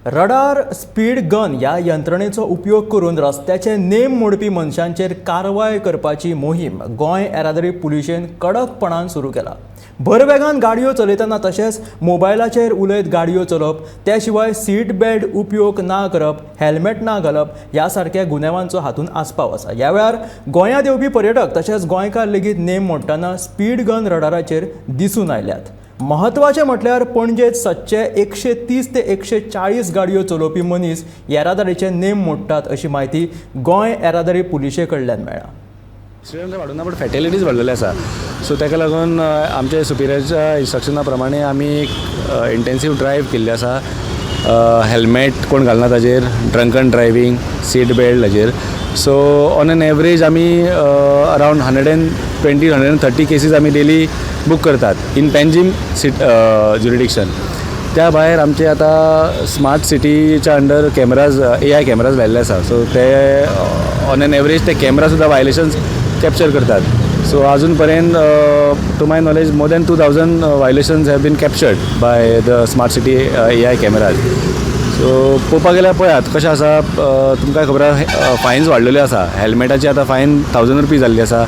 Radar speed gun ह्या यंत्रणेचो उपयोग करून रस्त्याचे नेम मोडपी मनशांचेर कारवाय करपाची मोहीम गोंय येरादारी पुलिशेन कडकपणान सुरू केला। भरवेगान गाडयो चलयतना तशेंच मोबायलाचेर उलयत गाडयो चलोवप, त्या शिवाय सीट बेल्ट उपयोग ना करप, हेल्मेट ना घालप ह्या सारक्या गुन्यांवांचो हातून आस्पाव आसा। ह्या वेळार गोंयांत येवपी पर्यटक तशेंच गोंयकार लेगीत नेम मोडटाना स्पीड गन रडाराचेर दिसून आयल्यात। महत्वाचे म्हटल्यार पणजेत सदचे 130 ते 140 गाडयो चलोवपी मनीस येरादारीचे नेम मोडटात अशी माहिती गोंय येरादारी पुलिशे कडल्यान मेळ्ळा। एक्सिडेंट वाडूना बट फॅटेलिटीज वाडलेले आसा, सो ताका लागून आमचे सुपिरियरच्या इन्स्ट्रक्शना प्रमाणे आमी इंटेन्सीव ड्रायव केल्ली आसा। हेल्मेट कोण घालना ताजेर, ड्रंकन ड्रायविंग, सीट बेल्ट ताजेर। सो ऑन एन एवरेज आमी अरावंड 120-130 केसीस आमी डेली बूक करतात इन पेंजीम ज्युरिडिक्शन। त्या भायर आमचे आतां स्मार्ट सिटीच्या अंडर कॅमेराज AI कॅमेराज लायिल्ले आसा, सो ते ऑन एन एवरेज ते कॅमेरा सुद्दां वायलेशन्स कॅप्चर करतात। सो अजून पर्यंत to my knowledge more than 2000 violations have been captured by the smart city AI cameras. So पळोवपाक गेल्यार पळयात कशें आसा, तुमकां खबर आसा फायन्स वाडलेल्यो आसा। हेल्मेटाची आतां फायन 1000 रुपीज जाल्ली आसा,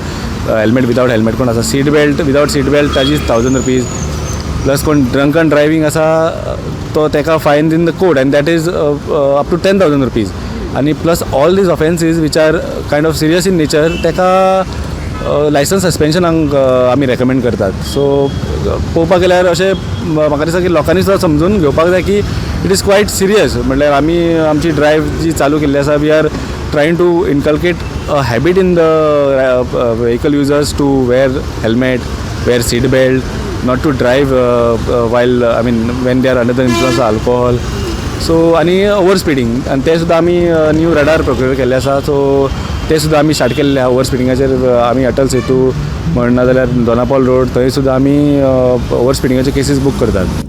हेल्मेट विदाउट हेल्मेट कोण आसा, seat belt without seat belt ताजी 1000 रुपीज, प्लस कोण ड्रंकन ड्रायविंग आसा तो तेका fine in the code and that is up to 10,000 rupees. आनी plus all these offences which are kind of serious in nature तेका licence सस्पेन्शनाक आमी recommend करतात। सो पळोवपाक गेल्यार अशें म्हाका दिसता की लोकांनी सुद्दां समजून घेवपाक जाय की इट इज क्वायट सिरियस। म्हटल्यार आमी आमची ड्रायव जी चालू केल्ली आसा, we are trying to inculcate a habit in the vehicle users to wear helmet, wear seat belt, not to drive while when they are under the influence of alcohol. So आणि over speeding, आणि ते सुद्दां आमी new radar procure केल्ले आसा, so ते सुद्दां आमी स्टार्ट केल्ले आहा। ओवर स्पीडिंगाचेर आमी अटल सेतू म्हणना जाल्यार दोनापावल रोड थंय सुद्दां आमी ओवर स्पीडिंगाचे केसीस बूक करतात।